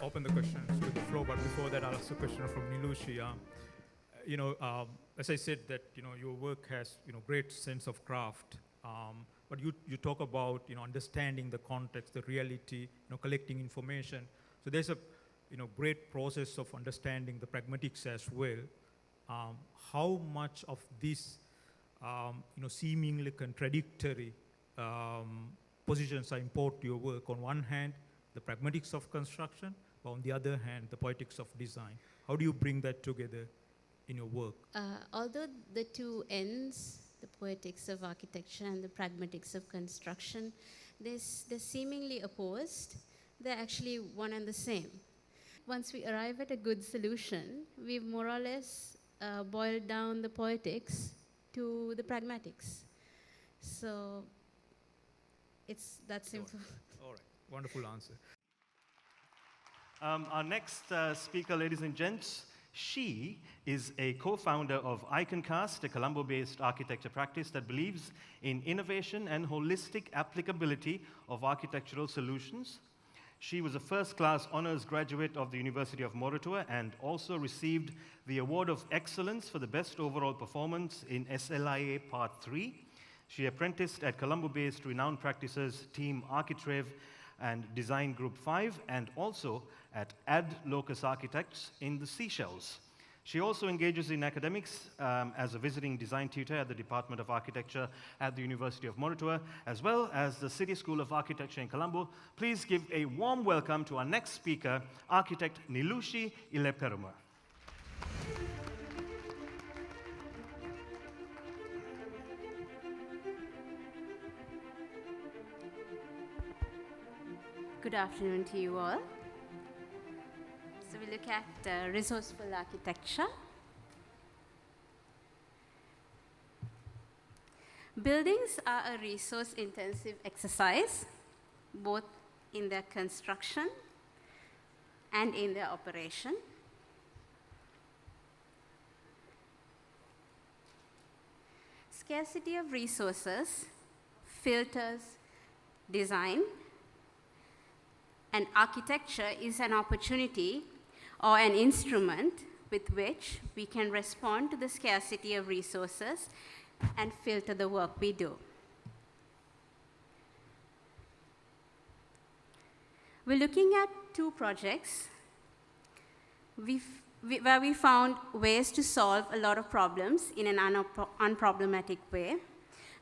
open the questions to the floor, but before that, I'll ask a question from Nilooshi. As I said, that your work has great sense of craft, but you talk about understanding the context, the reality, collecting information. So there's a great process of understanding the pragmatics as well. How much of this seemingly contradictory positions are important to your work? On one hand, the pragmatics of construction, but on the other hand, the poetics of design. How do you bring that together in your work? Although the two ends, the poetics of architecture and the pragmatics of construction, they're seemingly opposed, they're actually one and the same. Once we arrive at a good solution, we've more or less boiled down the poetics to the pragmatics. So it's that simple. All right, wonderful answer. Our next speaker, ladies and gents, she is a co-founder of ICONCAST, a Colombo-based architecture practice that believes in innovation and holistic applicability of architectural solutions. She was a first-class honors graduate of the University of Moratuwa and also received the Award of Excellence for the Best Overall Performance in SLIA Part 3. She apprenticed at Colombo-based renowned practices Team Architrev and Design Group 5, and also at Ad Locus Architects in the Seychelles. She also engages in academics as a visiting design tutor at the Department of Architecture at the University of Moratuwa, as well as the City School of Architecture in Colombo. Please give a warm welcome to our next speaker, architect Nilooshi Eleperuma. Good afternoon to you all. So we look at resourceful architecture. Buildings are a resource-intensive exercise, both in their construction and in their operation. Scarcity of resources filters design, and architecture is an opportunity or an instrument with which we can respond to the scarcity of resources and filter the work we do. We're looking at two projects where we found ways to solve a lot of problems in an unproblematic way.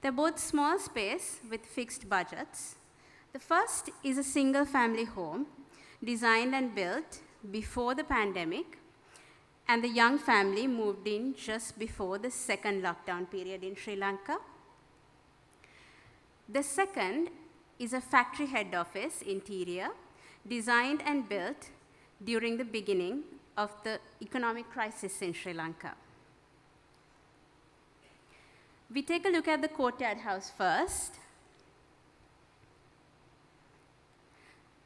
They're both small space with fixed budgets. The first is a single-family home designed and built before the pandemic, and the young family moved in just before the second lockdown period in Sri Lanka. The second is a factory head office interior designed and built during the beginning of the economic crisis in Sri Lanka. We take a look at the Courtyard house first.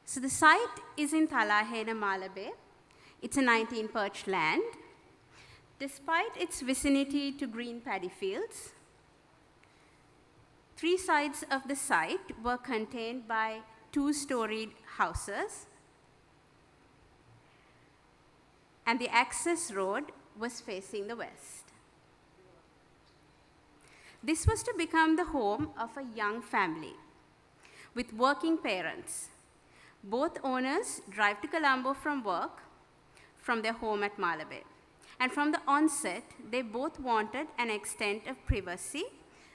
So the site is in Talahena, Malabe. It's a 19-perch land. Despite its vicinity to green paddy fields, 3 sides of the site were contained by 2-storied houses, and the access road was facing the west. This was to become the home of a young family with working parents. Both owners drive to Colombo from work from their home at Malabe. And from the onset, they both wanted an extent of privacy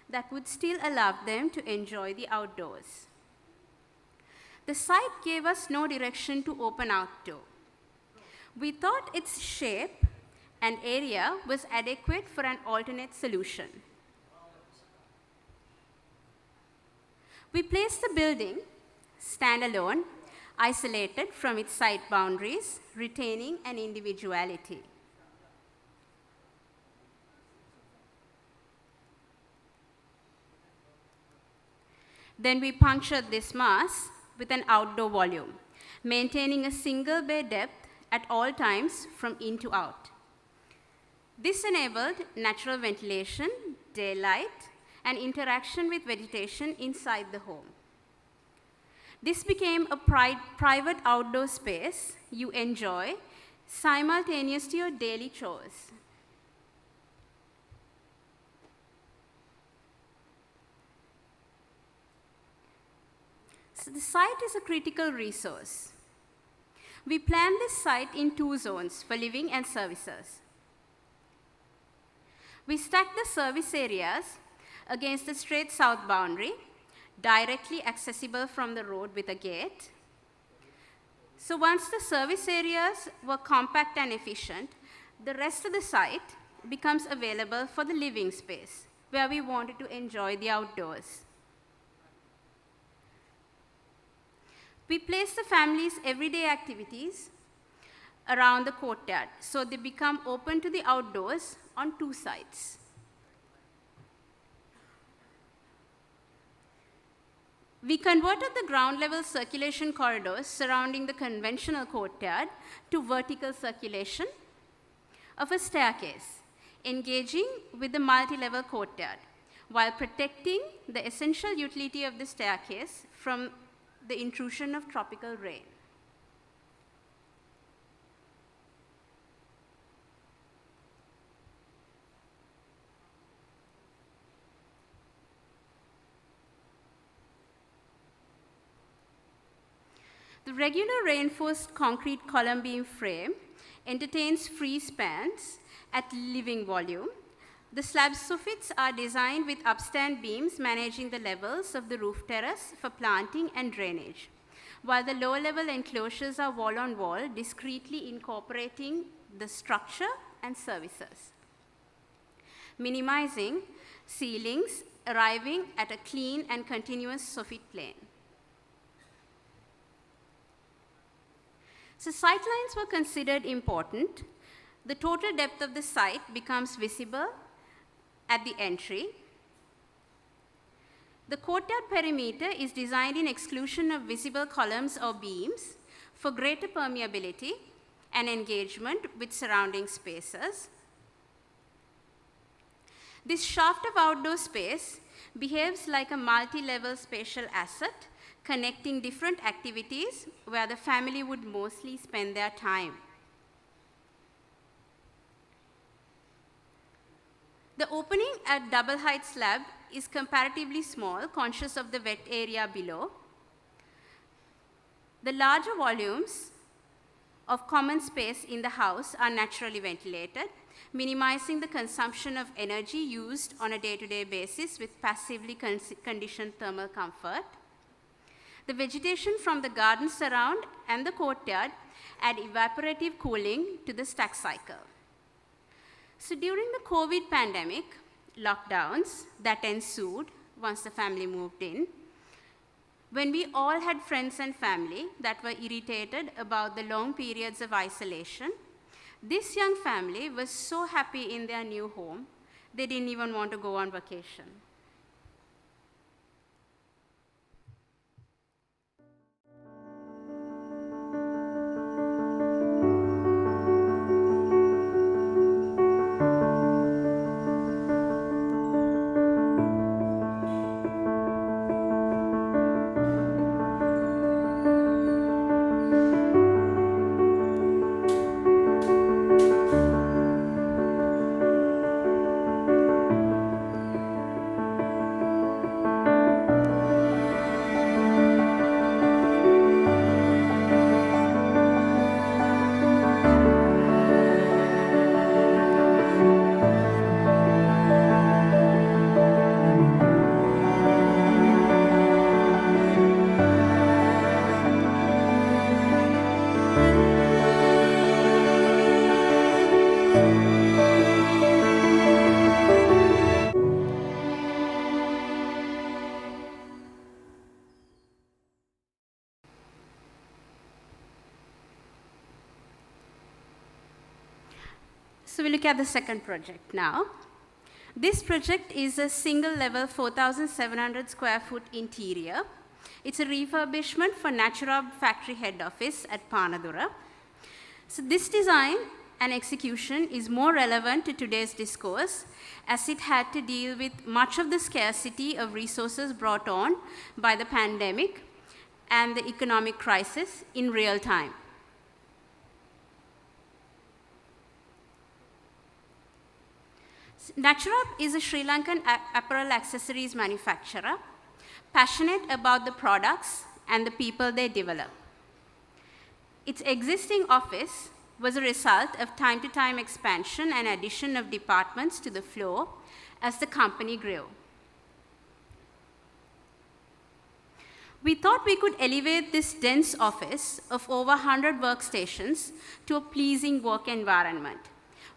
that would still allow them to enjoy the outdoors. The site gave us no direction to open out to. We thought its shape and area was adequate for an alternate solution. We placed the building standalone, isolated from its site boundaries, retaining an individuality. Then we punctured this mass with an outdoor volume, maintaining a single bay depth at all times from in to out. This enabled natural ventilation, daylight, and interaction with vegetation inside the home. This became a private outdoor space you enjoy simultaneous to your daily chores. So the site is a critical resource. We planned this site in 2 zones for living and services. We stacked the service areas against the straight south boundary, directly accessible from the road with a gate. So once the service areas were compact and efficient, the rest of the site becomes available for the living space, where we wanted to enjoy the outdoors. We place the family's everyday activities around the courtyard, so they become open to the outdoors on 2 sides. We converted the ground level circulation corridors surrounding the conventional courtyard to vertical circulation of a staircase, engaging with the multi-level courtyard, while protecting the essential utility of the staircase from the intrusion of tropical rain. The regular reinforced concrete column beam frame entertains free spans at living volume. The slab soffits are designed with upstand beams managing the levels of the roof terrace for planting and drainage, while the lower level enclosures are wall-on-wall, discreetly incorporating the structure and services, minimizing ceilings, arriving at a clean and continuous soffit plane. So sightlines were considered important. The total depth of the site becomes visible at the entry. The courtyard perimeter is designed in exclusion of visible columns or beams for greater permeability and engagement with surrounding spaces. This shaft of outdoor space behaves like a multi-level spatial asset, connecting different activities where the family would mostly spend their time. The opening at double height slab is comparatively small, conscious of the wet area below. The larger volumes of common space in the house are naturally ventilated, minimizing the consumption of energy used on a day-to-day basis with passively conditioned thermal comfort. The vegetation from the gardens around and the courtyard add evaporative cooling to the stack cycle. So during the COVID pandemic lockdowns that ensued once the family moved in, when we all had friends and family that were irritated about the long periods of isolation, this young family was so happy in their new home, they didn't even want to go on vacation. So we look at the second project now. This project is a single level 4,700 square foot interior. It's a refurbishment for Naturab factory head office at Panadura. So this design and execution is more relevant to today's discourse as it had to deal with much of the scarcity of resources brought on by the pandemic and the economic crisis in real time. Naturab is a Sri Lankan apparel accessories manufacturer, passionate about the products and the people they develop. Its existing office was a result of time-to-time expansion and addition of departments to the floor as the company grew. We thought we could elevate this dense office of over 100 workstations to a pleasing work environment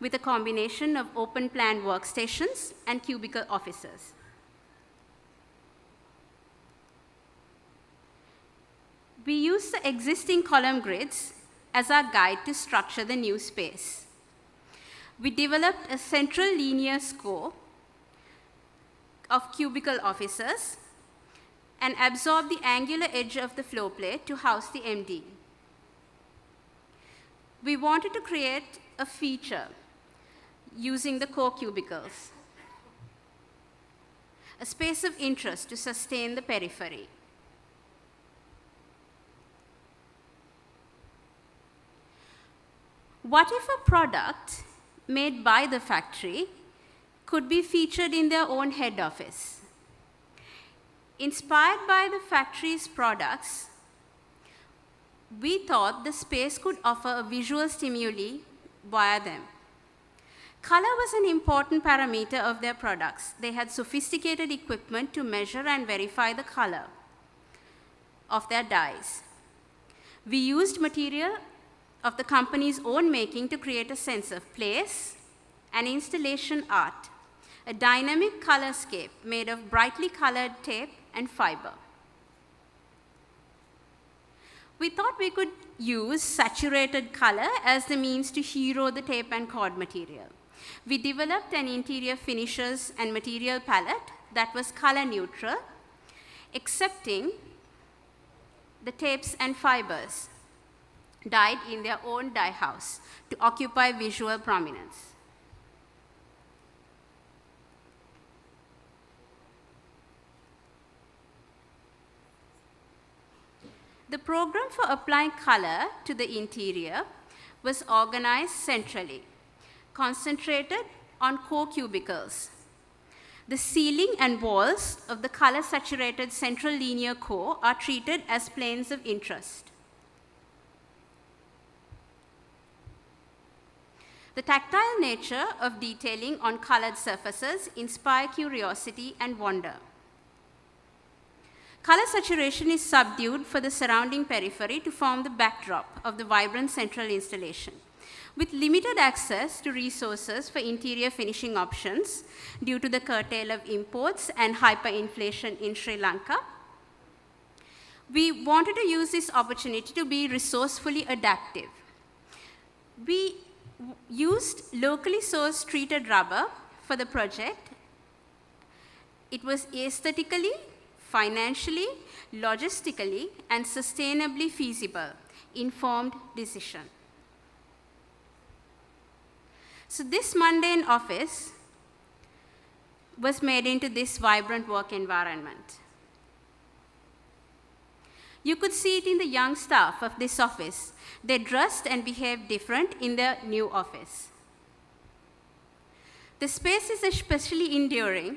with a combination of open-plan workstations and cubicle offices. We used the existing column grids as our guide to structure the new space. We developed a central linear score of cubicle offices and absorbed the angular edge of the floor plate to house the MD. We wanted to create a feature using the core cubicles, a space of interest to sustain the periphery. What if a product made by the factory could be featured in their own head office? Inspired by the factory's products, we thought the space could offer a visual stimuli via them. Color was an important parameter of their products. They had sophisticated equipment to measure and verify the color of their dyes. We used material of the company's own making to create a sense of place and installation art, a dynamic colorscape made of brightly colored tape and fiber. We thought we could use saturated color as the means to hero the tape and cord material. We developed an interior finishers and material palette that was color neutral, accepting the tapes and fibers dyed in their own dye house to occupy visual prominence. The program for applying color to the interior was organized centrally, concentrated on core cubicles. The ceiling and walls of the color-saturated central linear core are treated as planes of interest. The tactile nature of detailing on colored surfaces inspire curiosity and wonder. Color saturation is subdued for the surrounding periphery to form the backdrop of the vibrant central installation. With limited access to resources for interior finishing options due to the curtail of imports and hyperinflation in Sri Lanka, we wanted to use this opportunity to be resourcefully adaptive. We used locally sourced treated rubber for the project. It was aesthetically, financially, logistically, and sustainably feasible, informed decision. So this mundane office was made into this vibrant work environment. You could see it in the young staff of this office. They dressed and behaved different in their new office. The space is especially enduring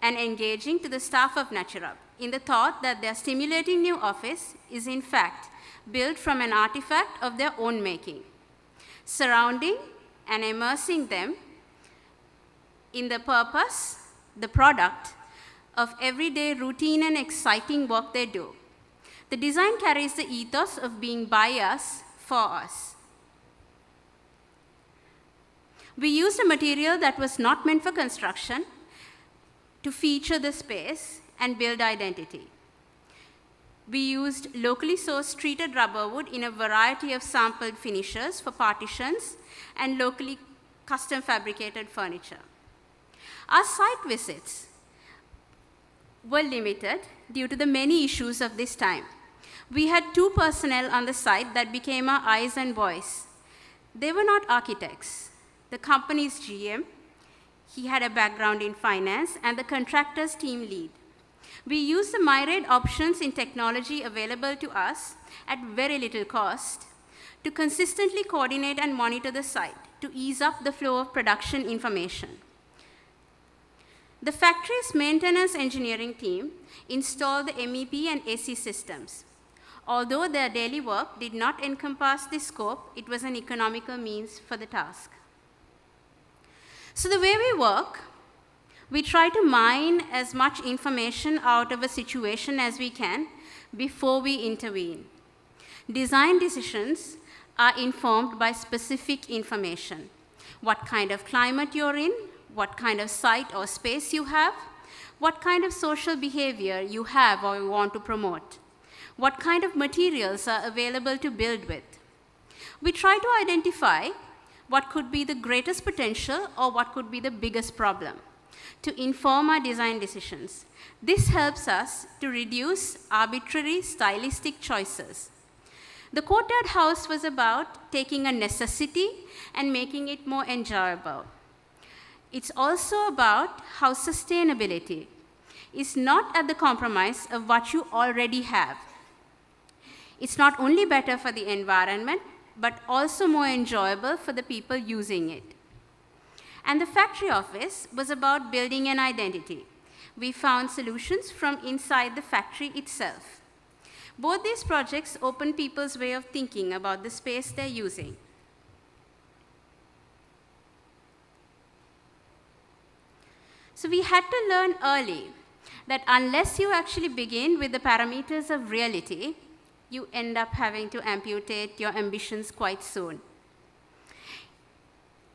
and engaging to the staff of Naturab in the thought that their stimulating new office is in fact built from an artifact of their own making, surrounding and immersing them in the purpose, the product of everyday routine and exciting work they do. The design carries the ethos of being by us, for us. We used a material that was not meant for construction to feature the space and build identity. We used locally sourced treated rubber wood in a variety of sampled finishers for partitions and locally custom fabricated furniture. Our site visits were limited due to the many issues of this time. We had 2 personnel on the site that became our eyes and voice. They were not architects. The company's GM, he had a background in finance, and the contractor's team lead. We use the myriad options in technology available to us at very little cost to consistently coordinate and monitor the site to ease up the flow of production information. The factory's maintenance engineering team installed the MEP and AC systems. Although their daily work did not encompass this scope, it was an economical means for the task. So the way we work, we try to mine as much information out of a situation as we can before we intervene. Design decisions are informed by specific information. What kind of climate you're in, what kind of site or space you have, what kind of social behavior you have or you want to promote, what kind of materials are available to build with. We try to identify what could be the greatest potential or what could be the biggest problem to inform our design decisions. This helps us to reduce arbitrary stylistic choices. The Courtyard house was about taking a necessity and making it more enjoyable. It's also about how sustainability is not at the compromise of what you already have. It's not only better for the environment, but also more enjoyable for the people using it. And the factory office was about building an identity. We found solutions from inside the factory itself. Both these projects open people's way of thinking about the space they're using. So we had to learn early that unless you actually begin with the parameters of reality, you end up having to amputate your ambitions quite soon.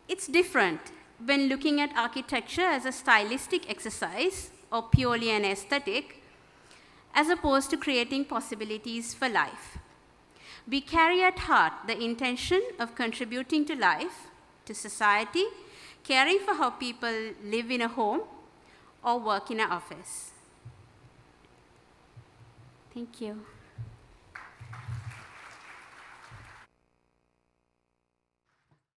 It's different when looking at architecture as a stylistic exercise or purely an aesthetic, as opposed to creating possibilities for life. We carry at heart the intention of contributing to life, to society, caring for how people live in a home or work in an office. Thank you.